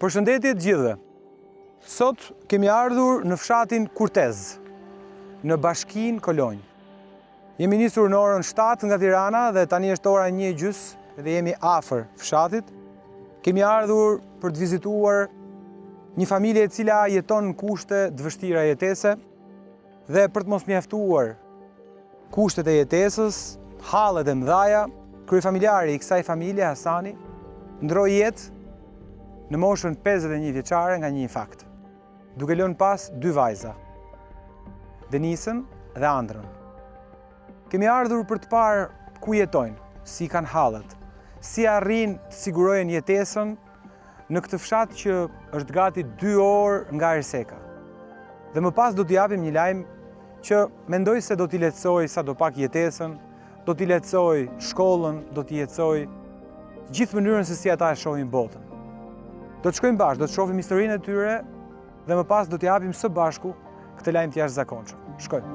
Përshëndetje të gjithëve. Sot kemi ardhur në fshatin Kurtez, në bashkinë Kolonjë. Jemi nisur në orën 7 nga Tirana dhe tani është ora 1:30 dhe jemi afër fshatit. Kemi ardhur për të vizituar një familje e cila jeton në kushte të vështira jetese dhe për të mos mjaftuar kushtet e jetesës, hallet e mëdhaja, kryefamiljari i kësaj familje, Hasani, ndroi jetë në moshën 51 vjeçare nga një infakt, duke lënë pas 2 vajza, Denisën dhe Andrën. Kemi ardhur për të parë ku jetojnë, si kanë hallet, si arrin të sigurojnë jetesën në këtë fshat që është gati 2 orë nga Erseka. Dhe më pas do t'i japim një lajm që mendoj se do t'i lehtësoj sadopak jetesën, do t'i lehtësoj shkollën, do t'i lehtësoj gjithë mënyrën se si ata e shohin botën. Do të shkojmë bashkë, do të shohim historinë e tyre dhe më pas do t'i japim së bashku këtë lajm të jashtëzakonshëm. Shkojmë.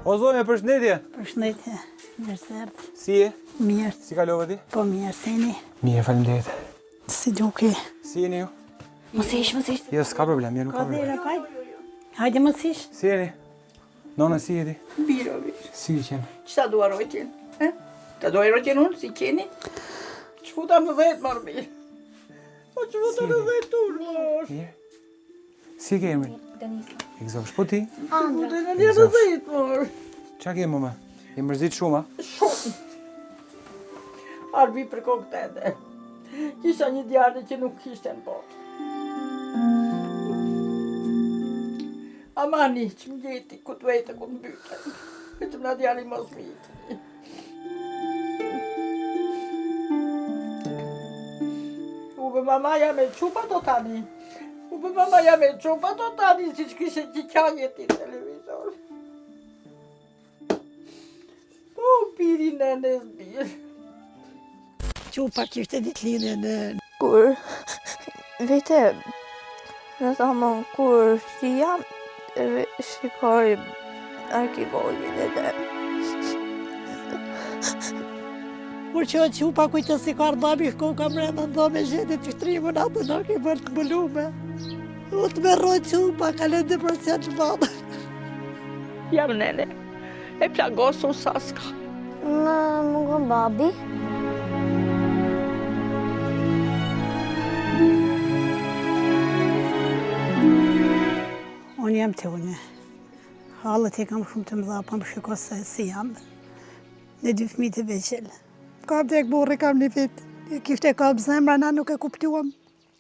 O zonja, përshëndetje. Përshëndetje, mirë se erdhë. Si je? Mirë. Si kalove ti? Po mirë, se jeni? Mirë, faleminderit. Si duke? Si jeni ju? Mos ish. Jo, s'ka problem, mirë, nuk ka problem. Hajde mos ish. Si jeni? Nona, si jeti? Mirë. Si qenë? Qëta dua rojtjen? Ta dua rojtjen unë, si qeni? Që futa më vetë, marë mirë. Po që futa më vetë unë, marë. Mirë. Si ke emrin? Denisa. Egzosh, po ti? Futa në një më vetë, marë. Qa ke më? Je mërzit shumë, a? Shumë. Arbi për koktete. Kisha një djarë që nuk kishte në botë. Amani, që më gjeti, ku të vete, ku të mbyte. Këtë më në djarë i mos mitë. Ube mamaja me qupa do tani. Ube mamaja me qupa do tani, si që kishe që qanjet i televizor. Po, piri nënes birë. Qupa kishte ditë lidhe në... Kur vete në thamon kur jam shikoj arkivolin edhe Kur që qupa kujtë si ka ardhami shko ka mrena ndo me gjetit të shtrimën atë në ke bërë të mbëllume. U të me rojë qupa, ka le 2% të madhe. Jam nene, e plagosu saska. më mungon babi. Unë jam të une. Halët i kam shumë të mëdha, pa më shiko se si jam. Në 2 fëmijë të veçel. Kam tek burri, kam një vit. E kishte kam zemra, na nuk e kuptuam.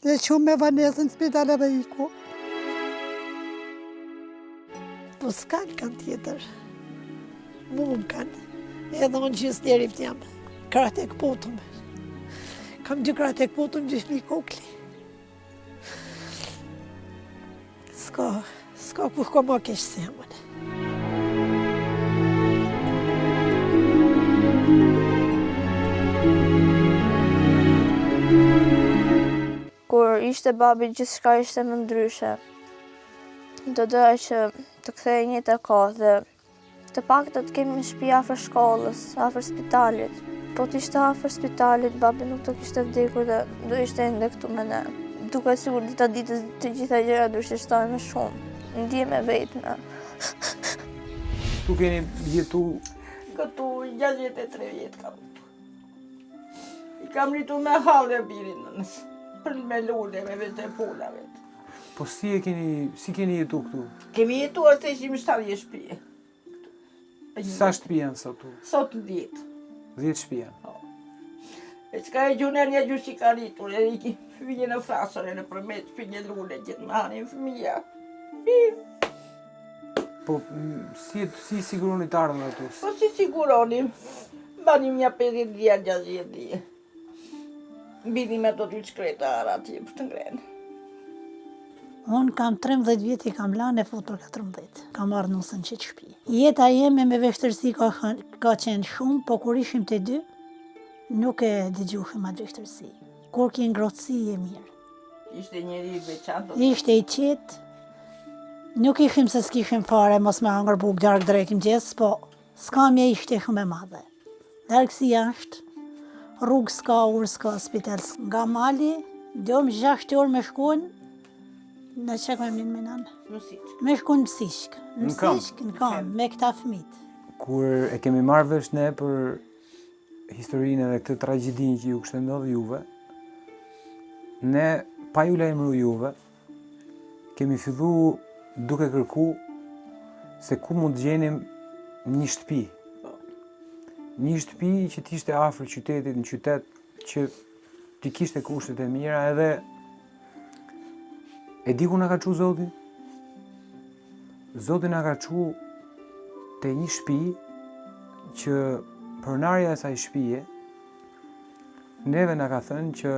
Dhe shumë me Vanesën në spital edhe iku. Po s'kan kanë tjetër. Mu më kanë. Edhe unë gjithë njerit jam. Kratë e këpotëm. Kam 2 kratë e këpotëm, 2 fëmijë kokli. S'ka kush ko ma kesh si jamën. Kur ishte babi gjithçka ishte më ndryshe. Do doja që të kthej një të kohë dhe të paktën të kemi shtëpi afër shkollës, afër spitalit. Po të ishte afër spitalit, babi nuk do kishte vdekur dhe do ishte ende këtu me ne. Duke sigur dita ditës të gjitha gjëra do shtojnë më shumë. Ndjem e vetme. Tu keni jetu... Këtu 63 vjetë kam. I kam rritu me halë e birin nënës. Për me lule, me vete pula vetë. Po si keni jetu këtu? Kemi jetuar se ishim 70 shtëpi. Sa shtëpi janë sot tu? Sot 10. 10 shtëpi janë. E qka e gjune një gjusht i ka rritur, e i fëmije në frasore në përmet, fëmije lule, gjithë më hanin fëmija. Po si siguroni të ardhën aty? Po si siguronim, banim një 50 dhja, 60 dhja. Binim ato të shkreta arati për të ngrenë. Unë kam 13 vjetë i kam lanë e futur 14. Kam marrë nusën që të shpi. Jeta jeme me vështërsi ka qenë shumë, po kur ishim të 2, nuk e dëgjuhim atë vështërsi. Kur ki ngrohtësi e mirë. Ishte njeri i veçantë. Ishte i qetë, Nuk ishim se s'kishim fare, mos me hangër buk dark drejt mëngjes, po skamja ishte shumë e madhe. Dark si jashtë, rrugë s'ka, urë s'ka, spital s'ka. Nga mali, dom 6 orë me shkon, në që me mnin me nanë? Me shkon në Mësishk. Në Mësishk, në kam, me këta fëmit. Kur e kemi marrë vesh ne për historinë edhe këtë tragjedin që ju kështë ndodhë juve, ne, pa ju lajmëru juve, kemi fillu duke kërku se ku mund të gjenim një shtëpi. Një shtëpi që t'ishte afër qytetit, në qytet që t'i kishte kushtet e mira edhe e di ku na ka çu Zoti? Zoti na ka çu te një shtëpi që pronarja e saj shtëpie neve na ka thënë që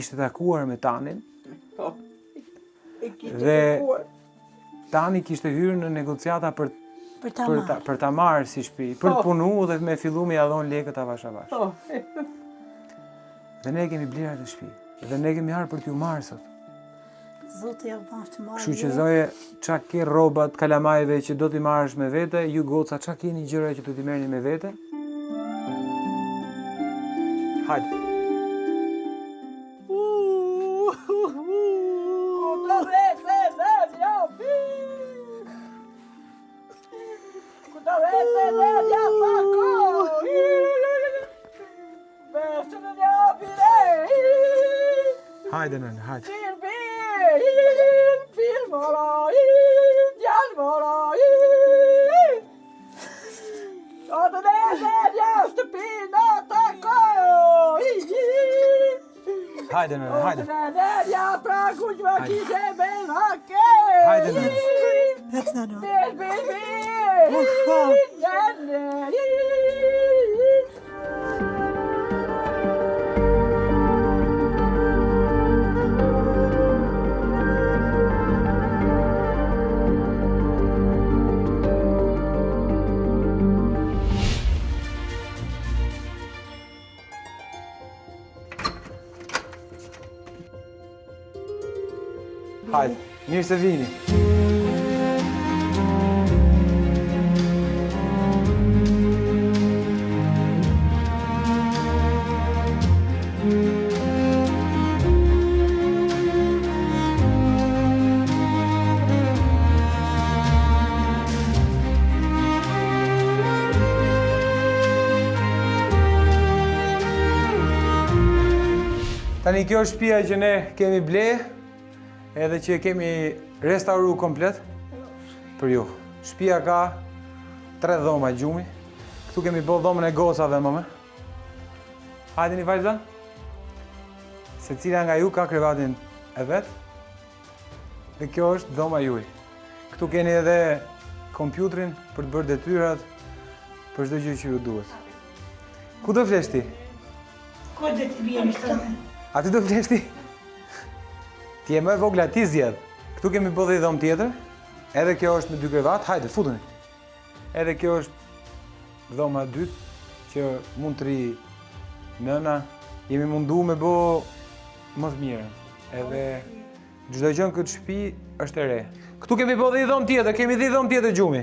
ishte takuar me Tanin dhe Tani kishte hyrë në negociata për ta marrë si shtëpi, për të punu dhe me fillu me ja dhon lekët avash avash. Dhe ne kemi blerë atë shtëpi dhe ne kemi ardhur për t'ju marrë sot. Zoti ja vënë të marrë. Kështu që zoje, qa ke rrobat kalamajve që do t'i marrësh me vete, ju goca qa keni gjëra që do t'i merrni me vete? Hajde. Hajde nënë, hajde. Hajde nënë, hajde. Hajde nënë. Hec në në. Hajde, mirë se vini. Tani kjo është shtëpia që ne kemi ble, edhe që kemi restauru komplet për ju. Shtëpia ka 3 dhoma gjumi. Këtu kemi bo dhomën e gocave mëme. Hajde një vajza. Se cila nga ju ka krevatin e vetë. Dhe kjo është dhoma juj. Këtu keni edhe kompjuterin për të bërë detyrat për çdo gjë që ju duhet. Ku do flesh ti? Ku do të vjen këtë? A ti do flesh ti? Ti e më e vogla, ti zgjedh. Këtu kemi bërë dhe dhomë tjetër. Edhe kjo është me 2 krevat. Hajde, futuni. Edhe kjo është dhoma e dytë që mund të ri nëna. Jemi mundu me bo më të mirën. Edhe çdo gjë në këtë shtëpi është e re. Këtu kemi bërë dhe dhomë tjetër, kemi dhe dhomë tjetër gjumi.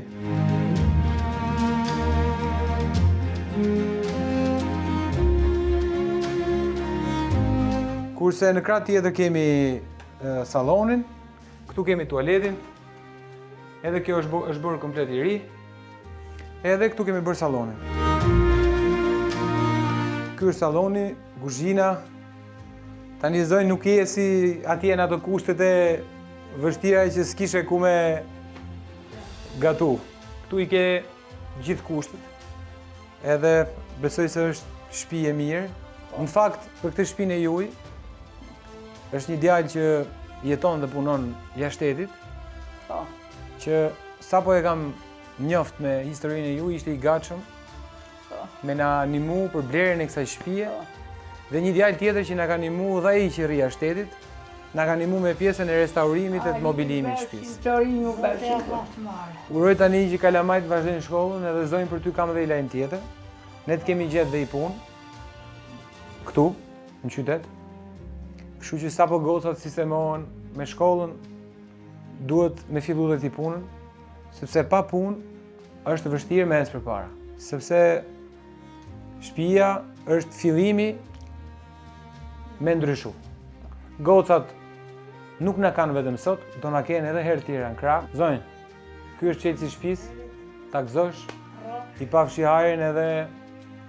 Kurse në krah tjetër kemi sallonin, këtu kemi tualetin, edhe kjo është bërë komplet i ri, edhe këtu kemi bërë sallonin. Ky është salloni, kuzhina, tani zonjë nuk je si atje në ato kushtet e vështira që s'kishe ku me gatu. Këtu i ke gjithë kushtet, edhe besoj se është shtëpi e mirë. Në fakt, për këtë shtëpinë e juaj, është një djalë që jeton dhe punon jashtë shtetit, që sapo e kam njoft me historinë e juaj, ishte i gatshëm me na animu për blerjen e kësaj shtëpie, dhe një djalë tjetër që na ka animu dhe ai që rri jashtë shtetit, na ka animu me pjesën e restaurimit e të mobilimit të shtëpisë. Uroj tani që kalamajt vazhdojnë shkollën edhe zonjë për ty kam edhe i lajm tjetër. Ne të kemi gjetë dhe i punë këtu, në qytet. Kështu që sapo gocat sistemohen me shkollën, duhet me fillu dhe ti punën, sepse pa punë është vështirë me ecë përpara. Sepse shtëpia është fillimi me ndryshu. Gocat nuk na kanë vetëm sot, do na kenë edhe herë tjera në krah. Zonjë, ky është çelësi i shtëpisë, ta gëzosh, i pafshi hajrin edhe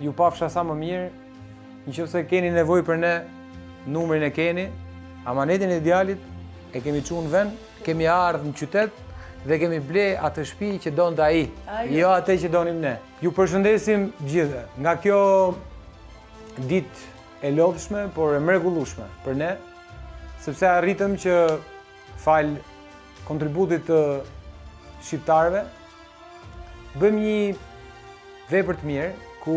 ju pafsha sa më mirë. Nëse keni nevojë për ne, numrin e keni, amanetin e djalit e kemi çuar në vend, kemi ardhur në qytet dhe kemi ble atë shtëpi që donte ai, jo atë që donim ne. Ju përshëndesim gjithë nga kjo ditë e lodhshme, por e mrekullueshme për ne, sepse arritëm që fal kontributit të shqiptarëve bëjmë një vepër të mirë ku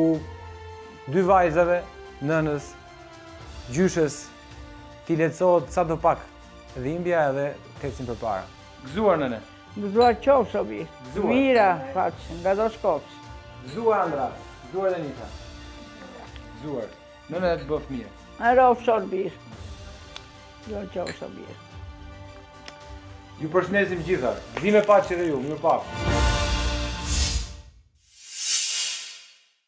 dy vajzave, nënës, gjyshes, t'i lehtësohet sadopak dhimbja edhe t'ecim përpara. Gëzuar nëne. Gëzuar qofsh o birë. Gëzuar. Mira, faqë, nga do shkopsh. Gëzuar Andra, gëzuar Denita. Gëzuar. Nëne të bëf mirë. A rofsh o birë. Jo qofsh o birë. Ju përshëndesim gjitha. Zime paqe dhe ju, mirë pafshim.